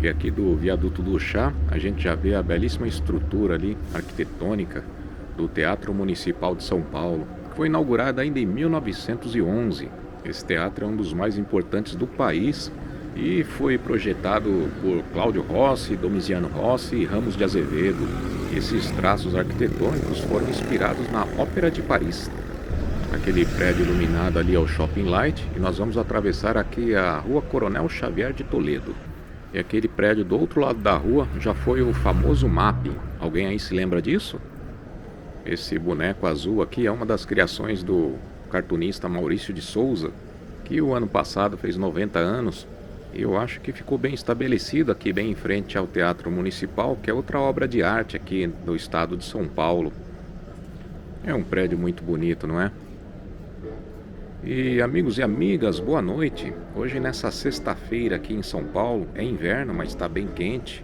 E aqui do viaduto do Chá, a gente já vê a belíssima estrutura ali, arquitetônica, do Teatro Municipal de São Paulo, que foi inaugurado ainda em 1911. Esse teatro é um dos mais importantes do país e foi projetado por Cláudio Rossi, Domiziano Rossi e Ramos de Azevedo. Esses traços arquitetônicos foram inspirados na Ópera de Paris. Aquele prédio iluminado ali é o Shopping Light e nós vamos atravessar aqui a Rua Coronel Xavier de Toledo. E aquele prédio do outro lado da rua já foi o famoso MAP. Alguém aí se lembra disso? Esse boneco azul aqui é uma das criações do cartunista Maurício de Souza, que o ano passado fez 90 anos. E eu acho que ficou bem estabelecido aqui bem em frente ao Teatro Municipal, que é outra obra de arte aqui do estado de São Paulo. É um prédio muito bonito, não é? E amigos e amigas, boa noite. Hoje nessa sexta-feira aqui em São Paulo, é inverno, mas está bem quente.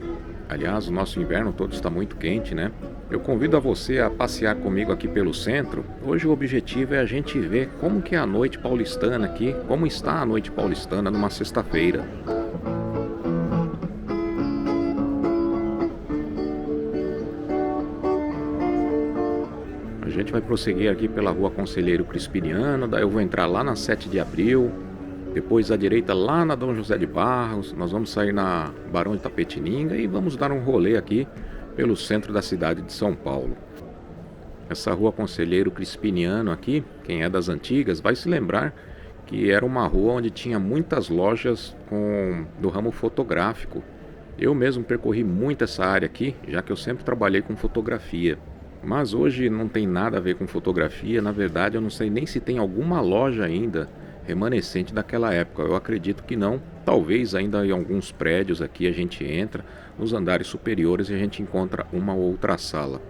Aliás, o nosso inverno todo está muito quente, né? Eu convido a você a passear comigo aqui pelo centro. Hoje o objetivo é a gente ver como que é a noite paulistana aqui, como está a noite paulistana numa sexta-feira. A gente vai prosseguir aqui pela Rua Conselheiro Crispiniano, daí eu vou entrar lá na 7 de Abril, depois à direita lá na Dom José de Barros, nós vamos sair na Barão de Itapetininga e vamos dar um rolê aqui pelo centro da cidade de São Paulo. Essa Rua Conselheiro Crispiniano aqui, quem é das antigas vai se lembrar que era uma rua onde tinha muitas lojas do ramo fotográfico. Eu mesmo percorri muito essa área aqui, já que eu sempre trabalhei com fotografia. Mas hoje não tem nada a ver com fotografia, na verdade eu não sei nem se tem alguma loja ainda remanescente daquela época, eu acredito que não. Talvez ainda em alguns prédios aqui a gente entra, nos andares superiores e a gente encontra uma ou outra sala.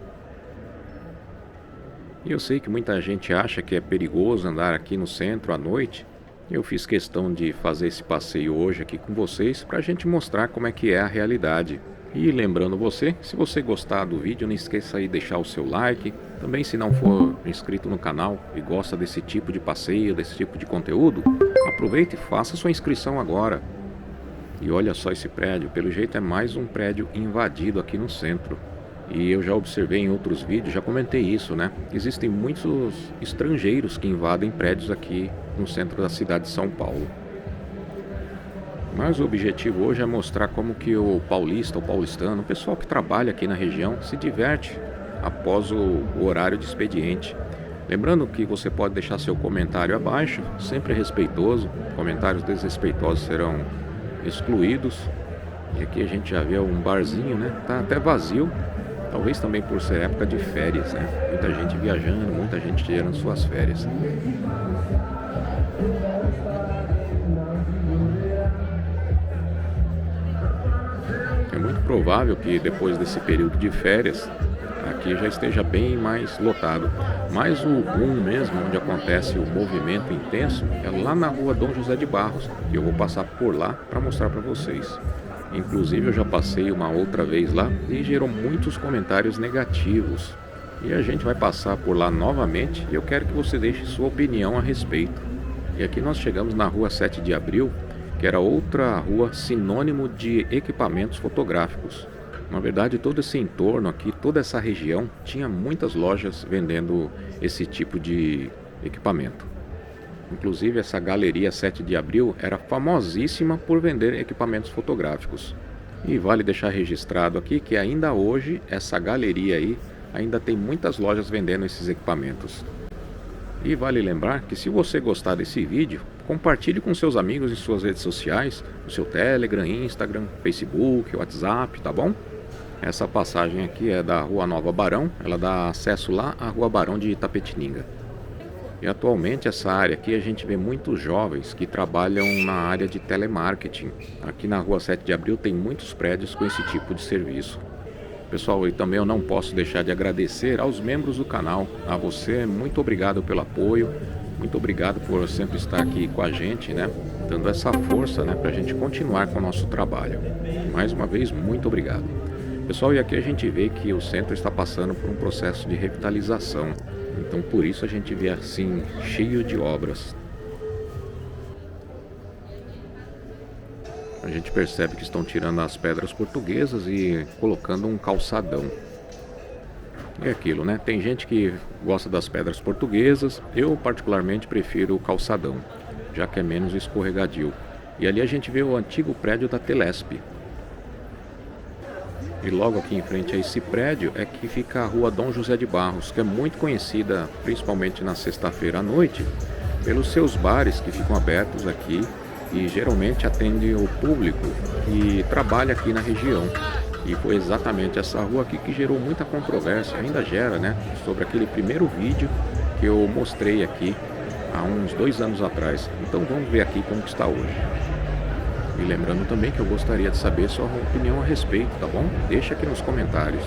E eu sei que muita gente acha que é perigoso andar aqui no centro à noite. Eu fiz questão de fazer esse passeio hoje aqui com vocês para a gente mostrar como é que é a realidade. E lembrando você, se você gostar do vídeo, não esqueça aí de deixar o seu like. Também se não for inscrito no canal e gosta desse tipo de passeio, desse tipo de conteúdo, aproveite e faça sua inscrição agora. E olha só esse prédio, pelo jeito é mais um prédio invadido aqui no centro. E eu já observei em outros vídeos, já comentei isso, né? Existem muitos estrangeiros que invadem prédios aqui no centro da cidade de São Paulo. Mas o objetivo hoje é mostrar como que o paulista, o paulistano, o pessoal que trabalha aqui na região se diverte após o horário de expediente. Lembrando que você pode deixar seu comentário abaixo, sempre respeitoso. Comentários desrespeitosos serão excluídos. E aqui a gente já vê um barzinho, né? Tá até vazio. Talvez também por ser época de férias, né? Muita gente viajando, muita gente tirando suas férias. É muito provável que depois desse período de férias, aqui já esteja bem mais lotado. Mas o boom mesmo, onde acontece o movimento intenso, é lá na rua Dom José de Barros, que eu vou passar por lá para mostrar para vocês. Inclusive eu já passei uma outra vez lá e gerou muitos comentários negativos. E a gente vai passar por lá novamente e eu quero que você deixe sua opinião a respeito. E aqui nós chegamos na rua 7 de Abril, que era outra rua sinônimo de equipamentos fotográficos. Na verdade, todo esse entorno aqui, toda essa região, tinha muitas lojas vendendo esse tipo de equipamento. Inclusive, essa galeria 7 de Abril era famosíssima por vender equipamentos fotográficos. E vale deixar registrado aqui que ainda hoje, essa galeria aí, ainda tem muitas lojas vendendo esses equipamentos. E vale lembrar que se você gostar desse vídeo, compartilhe com seus amigos em suas redes sociais, no seu Telegram, Instagram, Facebook, WhatsApp, tá bom? Essa passagem aqui é da Rua Nova Barão, ela dá acesso lá à Rua Barão de Itapetininga. E atualmente essa área aqui a gente vê muitos jovens que trabalham na área de telemarketing. Aqui na Rua 7 de Abril tem muitos prédios com esse tipo de serviço. Pessoal, e também eu não posso deixar de agradecer aos membros do canal, a você, muito obrigado pelo apoio, muito obrigado por sempre estar aqui com a gente, né, dando essa força, né, para a gente continuar com o nosso trabalho. Mais uma vez, muito obrigado. Pessoal, e aqui a gente vê que o centro está passando por um processo de revitalização, então por isso a gente vê assim, cheio de obras. A gente percebe que estão tirando as pedras portuguesas e colocando um calçadão. É aquilo, né? Tem gente que gosta das pedras portuguesas, eu particularmente prefiro o calçadão, já que é menos escorregadio. E ali a gente vê o antigo prédio da Telesp. E logo aqui em frente a esse prédio é que fica a rua Dom José de Barros, que é muito conhecida, principalmente na sexta-feira à noite, pelos seus bares que ficam abertos aqui e geralmente atendem o público que trabalha aqui na região. E foi exatamente essa rua aqui que gerou muita controvérsia, ainda gera, né? Sobre aquele primeiro vídeo que eu mostrei aqui há uns 2 anos atrás. Então vamos ver aqui como que está hoje. E lembrando também que eu gostaria de saber sua opinião a respeito, tá bom? Deixa aqui nos comentários.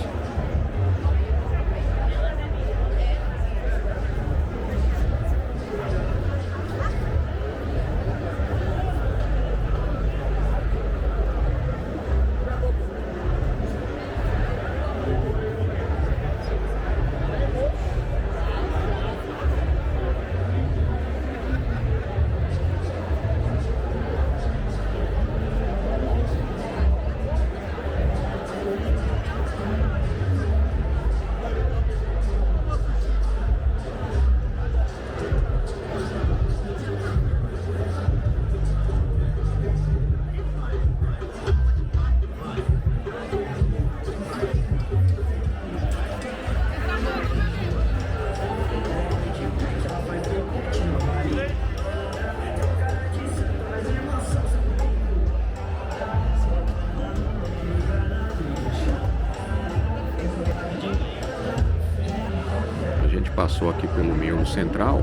A gente passou aqui pelo miolo central.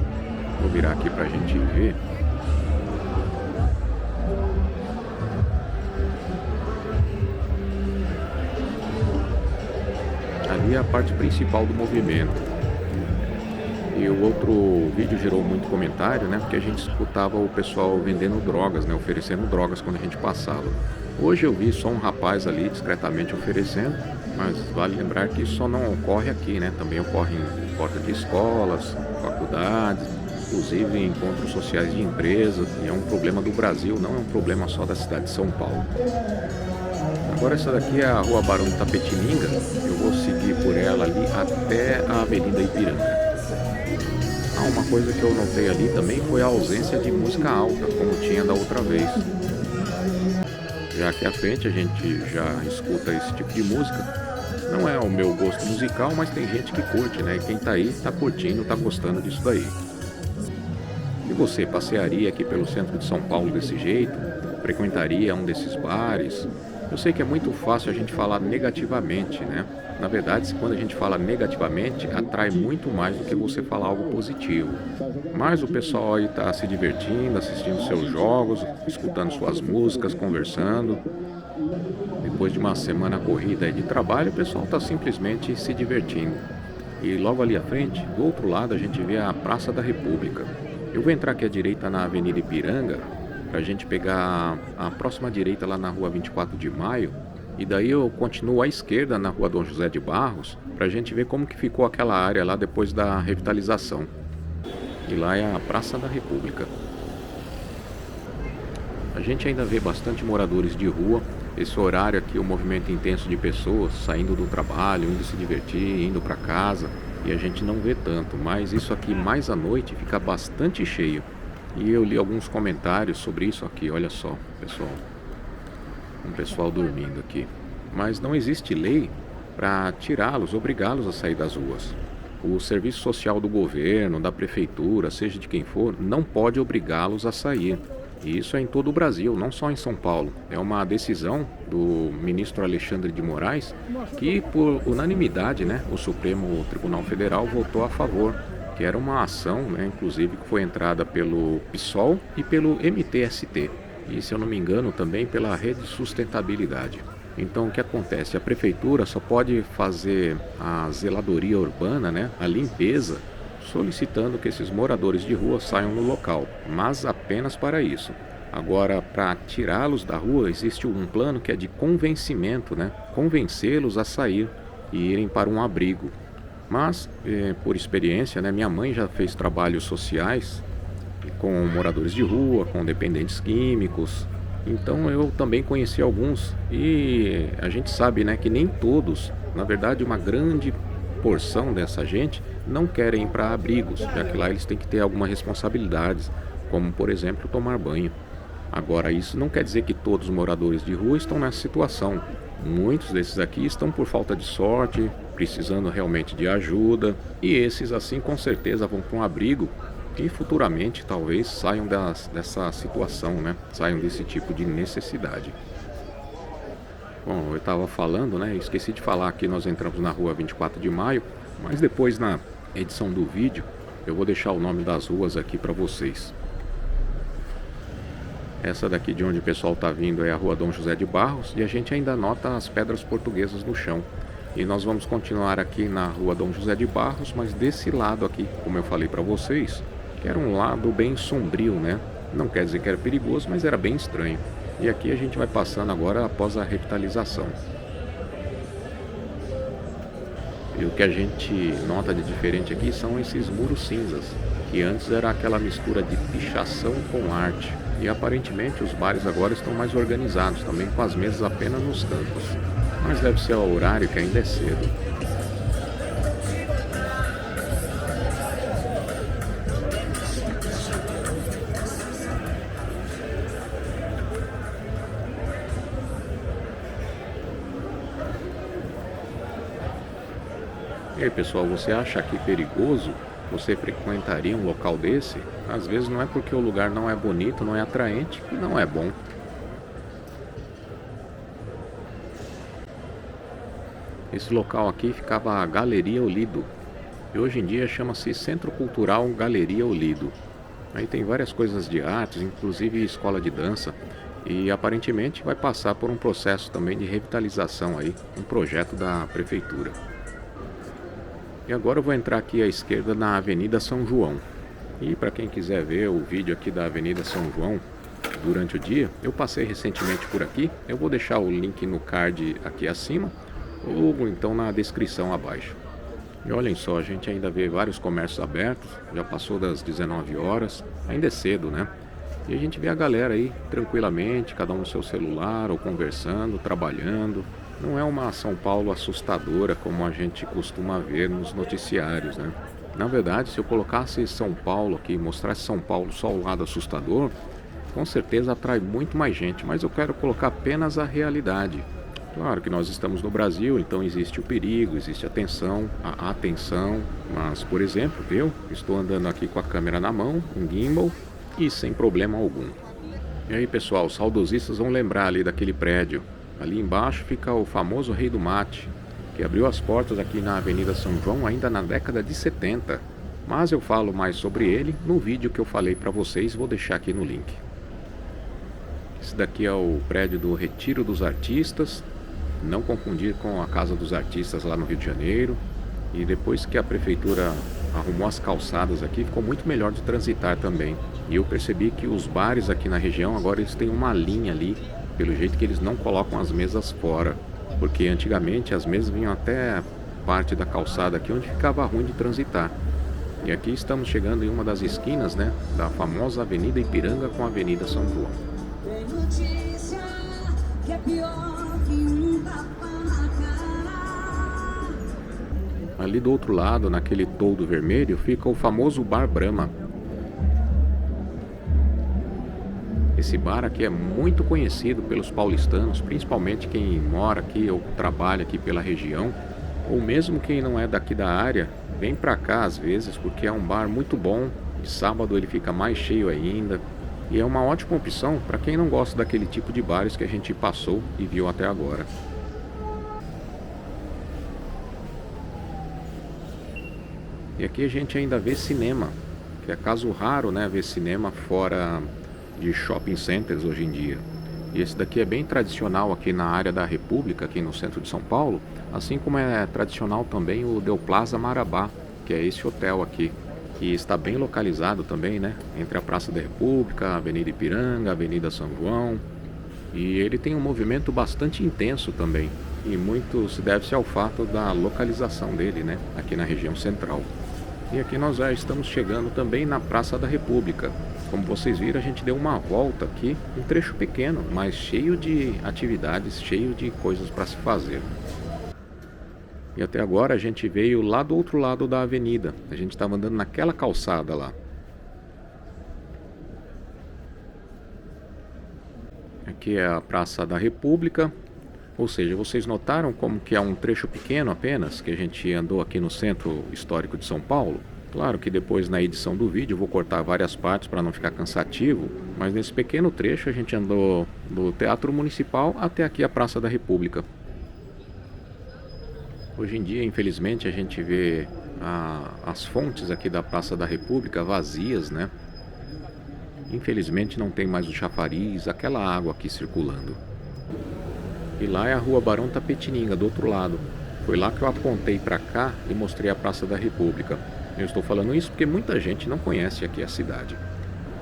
Vou virar aqui pra gente ver. Ali é a parte principal do movimento. E o outro vídeo gerou muito comentário, né? Porque a gente escutava o pessoal vendendo drogas, né? Oferecendo drogas quando a gente passava. Hoje eu vi só um rapaz ali discretamente oferecendo, mas vale lembrar que isso só não ocorre aqui, né? Também ocorre em porta de escolas, faculdades, inclusive em encontros sociais de empresas. E é um problema do Brasil, não é um problema só da cidade de São Paulo. Agora essa daqui é a Rua Barão de Tapetininga. Eu vou seguir por ela ali até a Avenida Ipiranga. Uma coisa que eu notei ali também foi a ausência de música alta, como tinha da outra vez. Já aqui à frente a gente já escuta esse tipo de música. Não é o meu gosto musical, mas tem gente que curte, né? E quem tá aí tá curtindo, tá gostando disso daí. E você passearia aqui pelo centro de São Paulo desse jeito? Frequentaria um desses bares? Eu sei que é muito fácil a gente falar negativamente, né? Na verdade, quando a gente fala negativamente, atrai muito mais do que você falar algo positivo. Mas o pessoal aí tá se divertindo, assistindo seus jogos, escutando suas músicas, conversando. Depois de uma semana corrida aí de trabalho, o pessoal tá simplesmente se divertindo. E logo ali à frente, do outro lado, a gente vê a Praça da República. Eu vou entrar aqui à direita na Avenida Ipiranga, pra gente pegar a próxima direita lá na Rua 24 de Maio. E daí eu continuo à esquerda na Rua Dom José de Barros, pra gente ver como que ficou aquela área lá depois da revitalização. E lá é a Praça da República. A gente ainda vê bastante moradores de rua. Esse horário aqui, o movimento intenso de pessoas saindo do trabalho, indo se divertir, indo para casa. E a gente não vê tanto, mas isso aqui mais à noite fica bastante cheio. E eu li alguns comentários sobre isso aqui, olha só, pessoal. Um pessoal dormindo aqui. Mas não existe lei para tirá-los, obrigá-los a sair das ruas. O serviço social do governo, da prefeitura, seja de quem for, não pode obrigá-los a sair. E isso é em todo o Brasil, não só em São Paulo. É uma decisão do ministro Alexandre de Moraes que, por unanimidade, né, o Supremo Tribunal Federal votou a favor. Que era uma ação, né, inclusive, que foi entrada pelo PSOL e pelo MTST. E, se eu não me engano, também pela Rede Sustentabilidade. Então, o que acontece? A prefeitura só pode fazer a zeladoria urbana, né, a limpeza, solicitando que esses moradores de rua saiam no local, mas apenas para isso. Agora, para tirá-los da rua, existe um plano que é de convencimento, né, convencê-los a sair e irem para um abrigo. Mas, por experiência, né, minha mãe já fez trabalhos sociais com moradores de rua, com dependentes químicos, Então eu também conheci alguns e a gente sabe, né, que nem todos, na verdade, uma grande porção dessa gente não querem ir para abrigos, já que lá eles têm que ter algumas responsabilidades, como por exemplo tomar banho. Agora, isso não quer dizer que todos os moradores de rua estão nessa situação. Muitos desses aqui estão por falta de sorte, precisando realmente de ajuda, e esses assim com certeza vão para um abrigo e futuramente talvez saiam dessa situação, né? Saiam desse tipo de necessidade. Bom, eu estava falando, né? Esqueci de falar que nós entramos na rua 24 de maio, mas depois na edição do vídeo eu vou deixar o nome das ruas aqui para vocês. Essa daqui de onde o pessoal está vindo é a Rua Dom José de Barros e a gente ainda nota as pedras portuguesas no chão. E nós vamos continuar aqui na Rua Dom José de Barros, mas desse lado aqui, como eu falei para vocês, que era um lado bem sombrio, né? Não quer dizer que era perigoso, mas era bem estranho. E aqui a gente vai passando agora após a revitalização. E o que a gente nota de diferente aqui são esses muros cinzas, que antes era aquela mistura de pichação com arte. E aparentemente os bares agora estão mais organizados, também com as mesas apenas nos cantos. Mas deve ser o horário que ainda é cedo. E aí pessoal, você acha aqui perigoso? Você frequentaria um local desse? Às vezes não é porque o lugar não é bonito, não é atraente e não é bom. Esse local aqui ficava a Galeria Olido. E hoje em dia chama-se Centro Cultural Galeria Olido. Aí tem várias coisas de artes, inclusive escola de dança. E aparentemente vai passar por um processo também de revitalização aí, um projeto da prefeitura. E agora eu vou entrar aqui à esquerda na Avenida São João. E para quem quiser ver o vídeo aqui da Avenida São João durante o dia, eu passei recentemente por aqui. Eu vou deixar o link no card aqui acima ou então na descrição abaixo. E olhem só, a gente ainda vê vários comércios abertos, já passou das 19 horas, ainda é cedo, né? E a gente vê a galera aí tranquilamente, cada um no seu celular ou conversando, trabalhando. Não é uma São Paulo assustadora como a gente costuma ver nos noticiários, né? Na verdade, se eu colocasse São Paulo aqui, mostrasse São Paulo só o lado assustador, com certeza atrai muito mais gente, mas eu quero colocar apenas a realidade. Claro que nós estamos no Brasil, então existe o perigo, existe a tensão, a atenção, mas, por exemplo, eu estou andando aqui com a câmera na mão, um gimbal, e sem problema algum. E aí, pessoal, os saudosistas vão lembrar ali daquele prédio. Ali embaixo fica o famoso Rei do Mate, que abriu as portas aqui na Avenida São João ainda na década de 70. Mas eu falo mais sobre ele no vídeo que eu falei para vocês, vou deixar aqui no link. Esse daqui é o prédio do Retiro dos Artistas, não confundir com a Casa dos Artistas lá no Rio de Janeiro. E depois que a prefeitura arrumou as calçadas aqui, ficou muito melhor de transitar também. E eu percebi que os bares aqui na região agora eles têm uma linha ali, pelo jeito que eles não colocam as mesas fora, porque antigamente as mesas vinham até parte da calçada aqui onde ficava ruim de transitar. E aqui estamos chegando em uma das esquinas, né, da famosa Avenida Ipiranga com a Avenida São João. Tem notícia que é pior que um tapa na cara. Ali do outro lado, naquele toldo vermelho, fica o famoso Bar Brahma. Esse bar aqui é muito conhecido pelos paulistanos, principalmente quem mora aqui ou trabalha aqui pela região, ou mesmo quem não é daqui da área, vem pra cá às vezes porque é um bar muito bom. De sábado ele fica mais cheio ainda e é uma ótima opção para quem não gosta daquele tipo de bares que a gente passou e viu até agora. E aqui a gente ainda vê cinema, que é caso raro, né, ver cinema fora de shopping centers hoje em dia. E esse daqui é bem tradicional aqui na área da República, aqui no centro de São Paulo, assim como é tradicional também o Del Plaza Marabá, que é esse hotel aqui, que está bem localizado também, né, entre a Praça da República, a Avenida Ipiranga, a Avenida São João. E ele tem um movimento bastante intenso também, e muito se deve-se ao fato da localização dele, né, aqui na região central. E aqui nós já estamos chegando também na Praça da República, como vocês viram, a gente deu uma volta aqui, um trecho pequeno, mas cheio de atividades, cheio de coisas para se fazer. E até agora a gente veio lá do outro lado da avenida. A gente estava andando naquela calçada lá. Aqui é a Praça da República. Ou seja, vocês notaram como que é um trecho pequeno apenas, que a gente andou aqui no Centro Histórico de São Paulo? Claro que depois na edição do vídeo eu vou cortar várias partes para não ficar cansativo, mas nesse pequeno trecho a gente andou do Teatro Municipal até aqui a Praça da República. Hoje em dia, infelizmente, a gente vê as fontes aqui da Praça da República vazias, né? Infelizmente não tem mais o chafariz, aquela água aqui circulando. E lá é a Rua Barão Tapetininga, do outro lado. Foi lá que eu apontei para cá e mostrei a Praça da República. Eu estou falando isso porque muita gente não conhece aqui a cidade.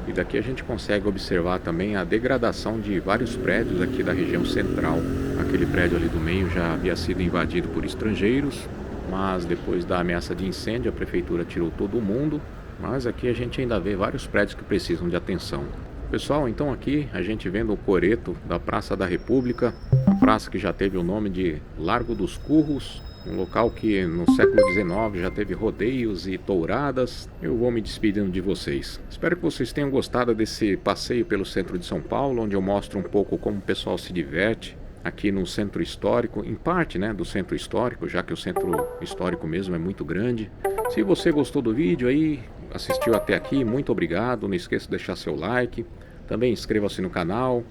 E daqui a gente consegue observar também a degradação de vários prédios aqui da região central. Aquele prédio ali do meio já havia sido invadido por estrangeiros, mas depois da ameaça de incêndio a prefeitura tirou todo mundo. Mas aqui a gente ainda vê vários prédios que precisam de atenção. Pessoal, então aqui a gente vendo o coreto da Praça da República, a praça que já teve o nome de Largo dos Curros, um local que no século XIX já teve rodeios e touradas. Eu vou me despedindo de vocês. Espero que vocês tenham gostado desse passeio pelo centro de São Paulo, onde eu mostro um pouco como o pessoal se diverte aqui no centro histórico, em parte, né, do centro histórico, já que o centro histórico mesmo é muito grande. Se você gostou do vídeo aí, assistiu até aqui, muito obrigado. Não esqueça de deixar seu like, também inscreva-se no canal.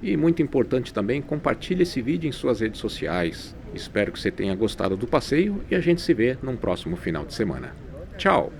E muito importante também, compartilhe esse vídeo em suas redes sociais. Espero que você tenha gostado do passeio e a gente se vê num próximo final de semana. Tchau!